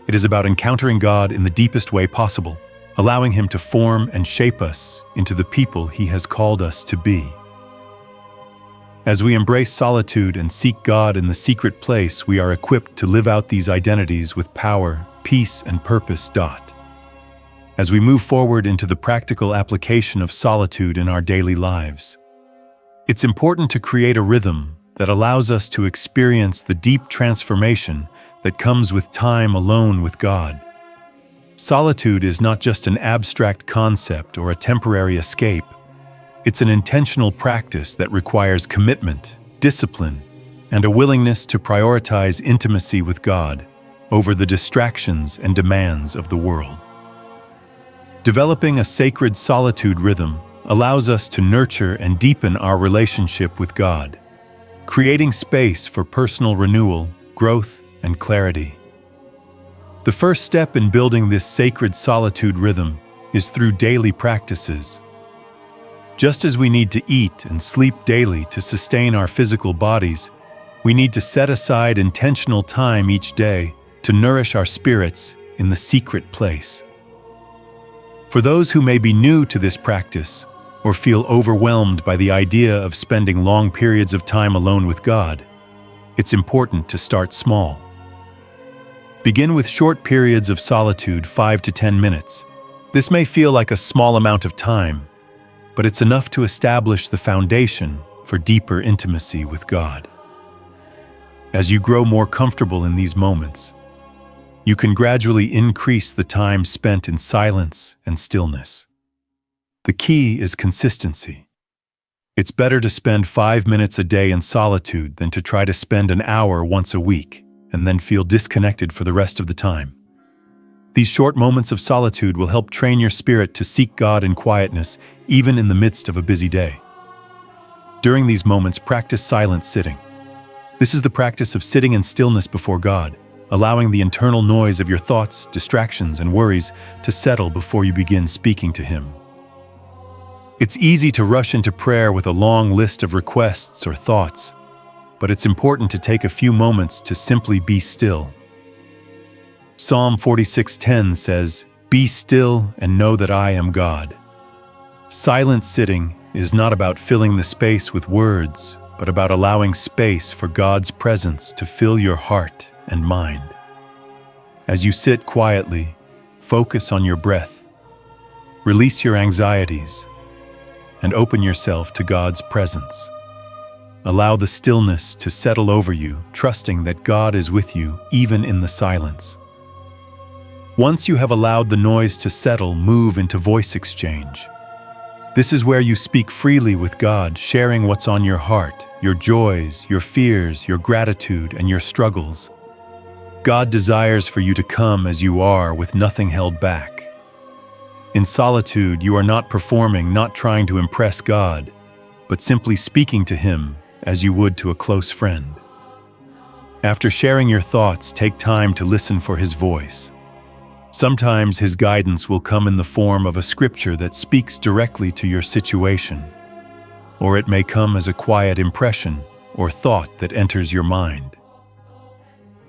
It is about encountering God in the deepest way possible, allowing Him to form and shape us into the people He has called us to be. As we embrace solitude and seek God in the secret place, we are equipped to live out these identities with power, peace, and purpose. As we move forward into the practical application of solitude in our daily lives, it's important to create a rhythm that allows us to experience the deep transformation that comes with time alone with God. Solitude is not just an abstract concept or a temporary escape. It's an intentional practice that requires commitment, discipline, and a willingness to prioritize intimacy with God over the distractions and demands of the world. Developing a sacred solitude rhythm allows us to nurture and deepen our relationship with God, creating space for personal renewal, growth, and clarity. The first step in building this sacred solitude rhythm is through daily practices. Just as we need to eat and sleep daily to sustain our physical bodies, we need to set aside intentional time each day to nourish our spirits in the secret place. For those who may be new to this practice or feel overwhelmed by the idea of spending long periods of time alone with God, it's important to start small. Begin with short periods of solitude, 5 to 10 minutes. This may feel like a small amount of time, but it's enough to establish the foundation for deeper intimacy with God. As you grow more comfortable in these moments, you can gradually increase the time spent in silence and stillness. The key is consistency. It's better to spend 5 minutes a day in solitude than to try to spend an hour once a week and then feel disconnected for the rest of the time. These short moments of solitude will help train your spirit to seek God in quietness, even in the midst of a busy day. During these moments, practice silent sitting. This is the practice of sitting in stillness before God, allowing the internal noise of your thoughts, distractions, and worries to settle before you begin speaking to Him. It's easy to rush into prayer with a long list of requests or thoughts, but it's important to take a few moments to simply be still. Psalm 46:10 says, "Be still and know that I am God." Silent sitting is not about filling the space with words, but about allowing space for God's presence to fill your heart and mind. As you sit quietly, focus on your breath, release your anxieties, and open yourself to God's presence. Allow the stillness to settle over you, trusting that God is with you even in the silence. Once you have allowed the noise to settle, move into voice exchange. This is where you speak freely with God, sharing what's on your heart, your joys, your fears, your gratitude, and your struggles. God desires for you to come as you are with nothing held back. In solitude, you are not performing, not trying to impress God, but simply speaking to Him as you would to a close friend. After sharing your thoughts, take time to listen for His voice. Sometimes His guidance will come in the form of a scripture that speaks directly to your situation, or it may come as a quiet impression or thought that enters your mind.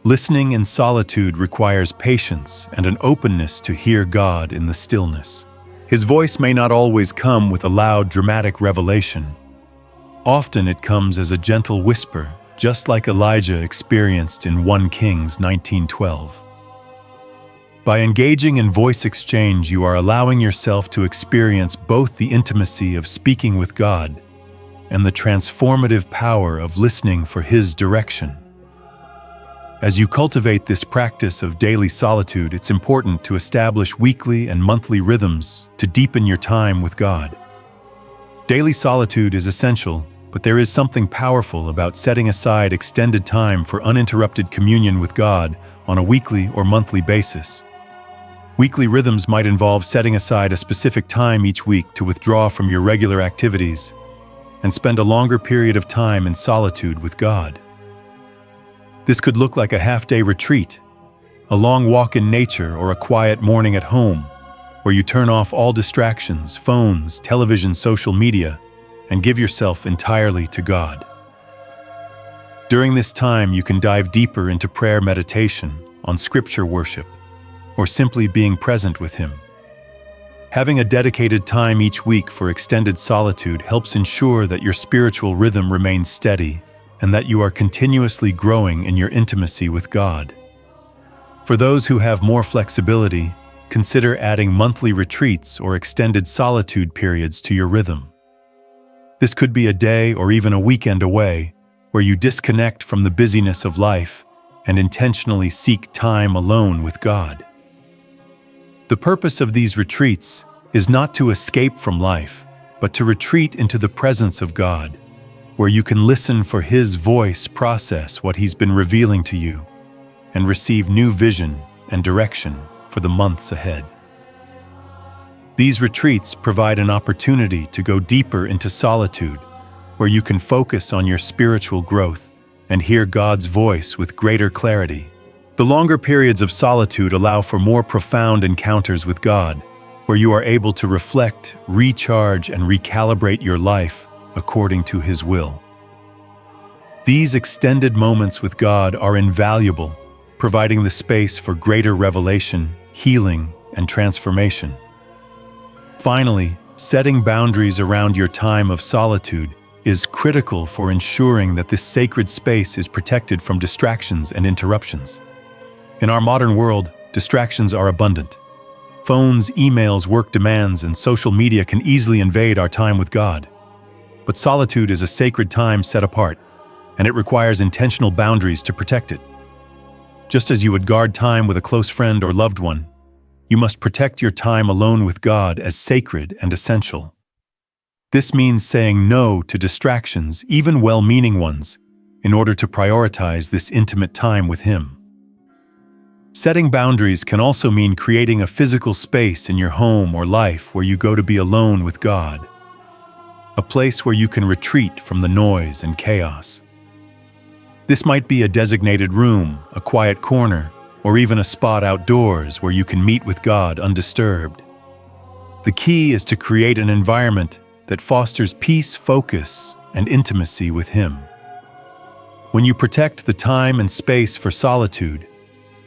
Listening in solitude requires patience and an openness to hear God in the stillness. His voice may not always come with a loud, dramatic revelation. Often it comes as a gentle whisper, just like Elijah experienced in 1 Kings 19:12. By engaging in voice exchange, you are allowing yourself to experience both the intimacy of speaking with God and the transformative power of listening for His direction. As you cultivate this practice of daily solitude, it's important to establish weekly and monthly rhythms to deepen your time with God. Daily solitude is essential, but there is something powerful about setting aside extended time for uninterrupted communion with God on a weekly or monthly basis. Weekly rhythms might involve setting aside a specific time each week to withdraw from your regular activities and spend a longer period of time in solitude with God. This could look like a half-day retreat, a long walk in nature, or a quiet morning at home, where you turn off all distractions, phones, television, social media, and give yourself entirely to God. During this time, you can dive deeper into prayer meditation, on scripture worship, or simply being present with Him. Having a dedicated time each week for extended solitude helps ensure that your spiritual rhythm remains steady and that you are continuously growing in your intimacy with God. For those who have more flexibility, consider adding monthly retreats or extended solitude periods to your rhythm. This could be a day or even a weekend away, where you disconnect from the busyness of life and intentionally seek time alone with God. The purpose of these retreats is not to escape from life, but to retreat into the presence of God, where you can listen for His voice, process what He's been revealing to you, and receive new vision and direction for the months ahead. These retreats provide an opportunity to go deeper into solitude, where you can focus on your spiritual growth and hear God's voice with greater clarity. The longer periods of solitude allow for more profound encounters with God, where you are able to reflect, recharge, and recalibrate your life according to His will. These extended moments with God are invaluable, providing the space for greater revelation, healing, and transformation. Finally, setting boundaries around your time of solitude is critical for ensuring that this sacred space is protected from distractions and interruptions. In our modern world, distractions are abundant. Phones, emails, work demands, and social media can easily invade our time with God. But solitude is a sacred time set apart, and it requires intentional boundaries to protect it. Just as you would guard time with a close friend or loved one, you must protect your time alone with God as sacred and essential. This means saying no to distractions, even well-meaning ones, in order to prioritize this intimate time with Him. Setting boundaries can also mean creating a physical space in your home or life where you go to be alone with God, a place where you can retreat from the noise and chaos. This might be a designated room, a quiet corner, or even a spot outdoors where you can meet with God undisturbed. The key is to create an environment that fosters peace, focus, and intimacy with Him. When you protect the time and space for solitude,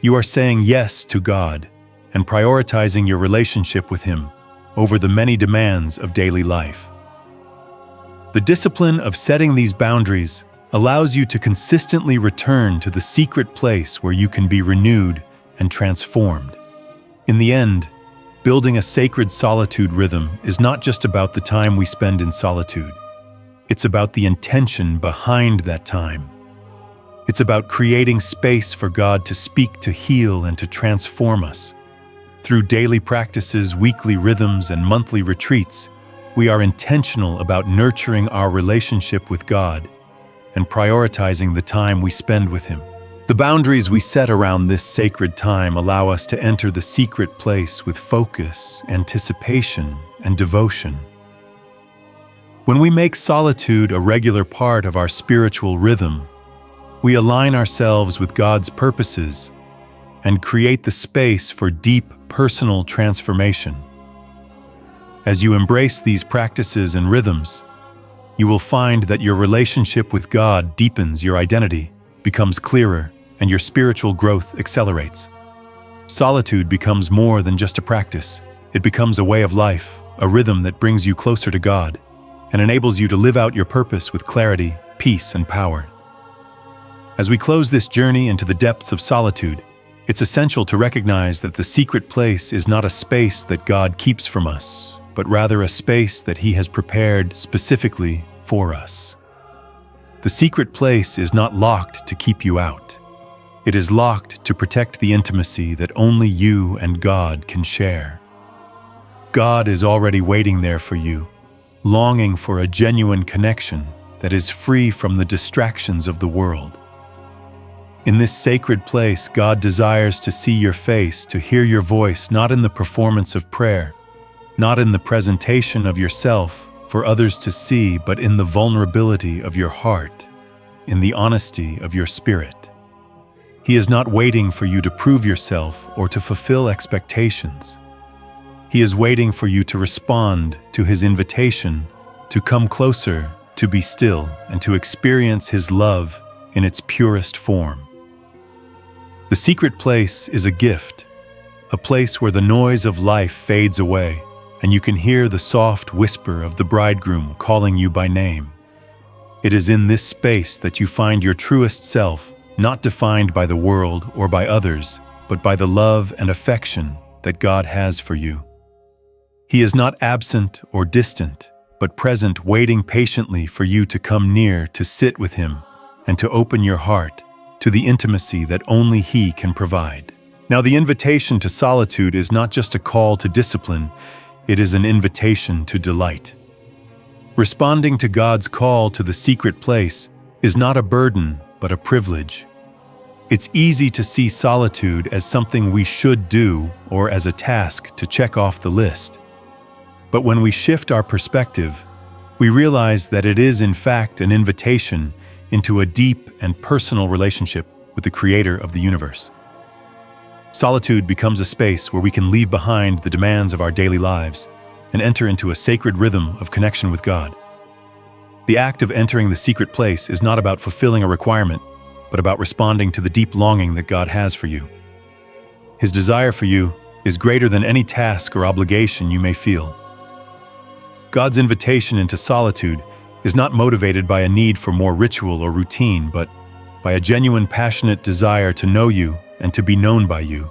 you are saying yes to God and prioritizing your relationship with Him over the many demands of daily life. The discipline of setting these boundaries allows you to consistently return to the secret place where you can be renewed and transformed. In the end, building a sacred solitude rhythm is not just about the time we spend in solitude. It's about the intention behind that time. It's about creating space for God to speak, to heal, and to transform us. Through daily practices, weekly rhythms, and monthly retreats, we are intentional about nurturing our relationship with God and prioritizing the time we spend with Him. The boundaries we set around this sacred time allow us to enter the secret place with focus, anticipation, and devotion. When we make solitude a regular part of our spiritual rhythm, we align ourselves with God's purposes and create the space for deep personal transformation. As you embrace these practices and rhythms, you will find that your relationship with God deepens, your identity becomes clearer, and your spiritual growth accelerates. Solitude becomes more than just a practice. It becomes a way of life, a rhythm that brings you closer to God and enables you to live out your purpose with clarity, peace, and power. As we close this journey into the depths of solitude, it's essential to recognize that the secret place is not a space that God keeps from us, but rather a space that He has prepared specifically for us. The secret place is not locked to keep you out. It is locked to protect the intimacy that only you and God can share. God is already waiting there for you, longing for a genuine connection that is free from the distractions of the world. In this sacred place, God desires to see your face, to hear your voice, not in the performance of prayer, not in the presentation of yourself for others to see, but in the vulnerability of your heart, in the honesty of your spirit. He is not waiting for you to prove yourself or to fulfill expectations. He is waiting for you to respond to His invitation to come closer, to be still, and to experience His love in its purest form. The secret place is a gift, a place where the noise of life fades away, and you can hear the soft whisper of the bridegroom calling you by name. It is in this space that you find your truest self, not defined by the world or by others, but by the love and affection that God has for you. He is not absent or distant, but present, waiting patiently for you to come near, to sit with Him, and to open your heart to the intimacy that only He can provide. Now, the invitation to solitude is not just a call to discipline, it is an invitation to delight. Responding to God's call to the secret place is not a burden, but a privilege. It's easy to see solitude as something we should do or as a task to check off the list. But when we shift our perspective, we realize that it is in fact an invitation into a deep and personal relationship with the Creator of the universe. Solitude becomes a space where we can leave behind the demands of our daily lives and enter into a sacred rhythm of connection with God. The act of entering the secret place is not about fulfilling a requirement, but about responding to the deep longing that God has for you. His desire for you is greater than any task or obligation you may feel. God's invitation into solitude is not motivated by a need for more ritual or routine, but by a genuine, passionate desire to know you and to be known by you.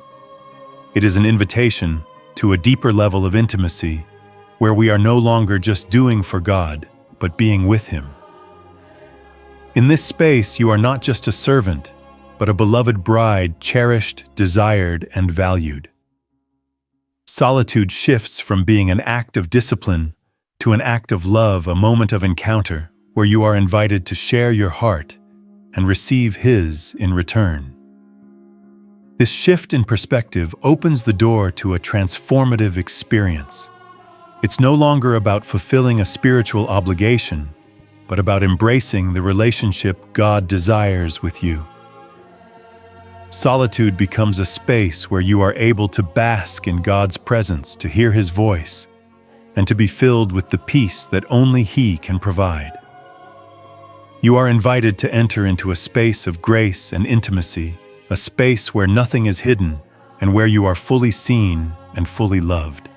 It is an invitation to a deeper level of intimacy where we are no longer just doing for God, but being with Him. In this space, you are not just a servant, but a beloved bride, cherished, desired, and valued. Solitude shifts from being an act of discipline to an act of love, a moment of encounter where you are invited to share your heart and receive His in return. This shift in perspective opens the door to a transformative experience. It's no longer about fulfilling a spiritual obligation, but about embracing the relationship God desires with you. Solitude becomes a space where you are able to bask in God's presence, to hear His voice, and to be filled with the peace that only He can provide. You are invited to enter into a space of grace and intimacy, a space where nothing is hidden and where you are fully seen and fully loved.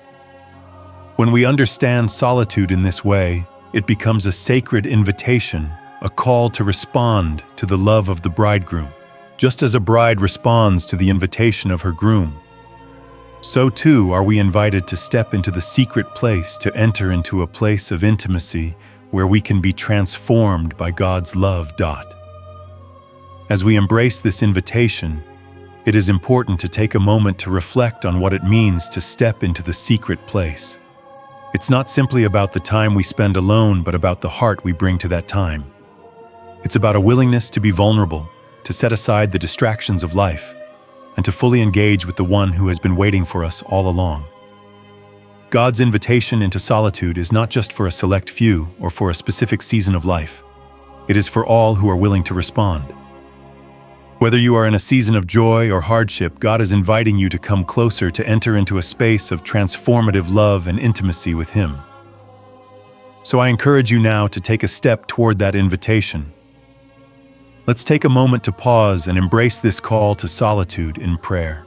When we understand solitude in this way, it becomes a sacred invitation, a call to respond to the love of the bridegroom. Just as a bride responds to the invitation of her groom, so too are we invited to step into the secret place, to enter into a place of intimacy where we can be transformed by God's love. As we embrace this invitation, it is important to take a moment to reflect on what it means to step into the secret place. It's not simply about the time we spend alone, but about the heart we bring to that time. It's about a willingness to be vulnerable, to set aside the distractions of life, and to fully engage with the one who has been waiting for us all along. God's invitation into solitude is not just for a select few or for a specific season of life. It is for all who are willing to respond. Whether you are in a season of joy or hardship, God is inviting you to come closer, to enter into a space of transformative love and intimacy with Him. So I encourage you now to take a step toward that invitation. Let's take a moment to pause and embrace this call to solitude in prayer.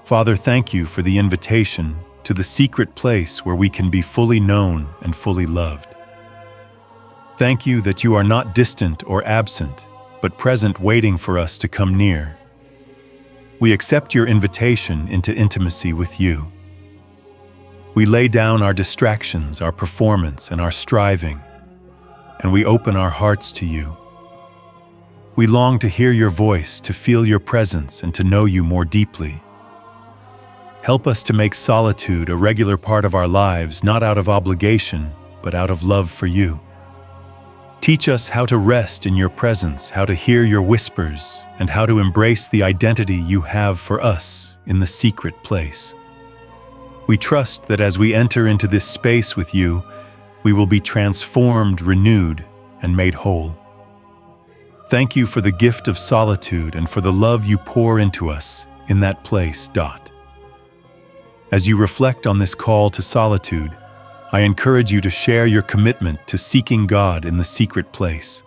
Father, thank you for the invitation to the secret place where we can be fully known and fully loved. Thank you that you are not distant or absent, but present, waiting for us to come near. We accept your invitation into intimacy with you. We lay down our distractions, our performance, and our striving, and we open our hearts to you. We long to hear your voice, to feel your presence, and to know you more deeply. Help us to make solitude a regular part of our lives, not out of obligation, but out of love for you. Teach us how to rest in your presence, how to hear your whispers, and how to embrace the identity you have for us in the secret place. We trust that as we enter into this space with you, we will be transformed, renewed, and made whole. Thank you for the gift of solitude and for the love you pour into us in that place. As you reflect on this call to solitude, I encourage you to share your commitment to seeking God in the secret place.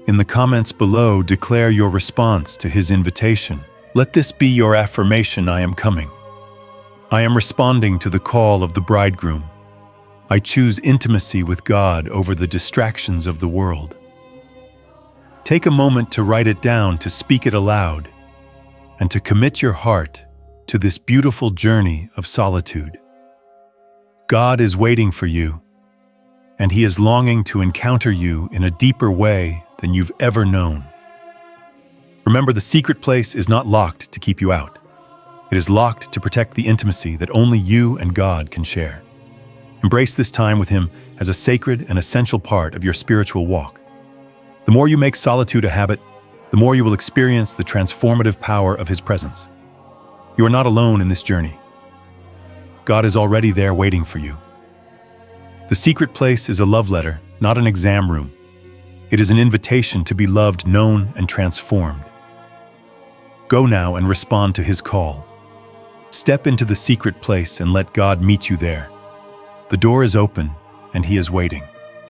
In the comments below, declare your response to His invitation. Let this be your affirmation: I am coming. I am responding to the call of the bridegroom. I choose intimacy with God over the distractions of the world. Take a moment to write it down, to speak it aloud, and to commit your heart to this beautiful journey of solitude. God is waiting for you, and He is longing to encounter you in a deeper way than you've ever known. Remember, the secret place is not locked to keep you out. It is locked to protect the intimacy that only you and God can share. Embrace this time with Him as a sacred and essential part of your spiritual walk. The more you make solitude a habit, the more you will experience the transformative power of His presence. You are not alone in this journey. God is already there waiting for you. The secret place is a love letter, not an exam room. It is an invitation to be loved, known, and transformed. Go now and respond to His call. Step into the secret place and let God meet you there. The door is open, and He is waiting.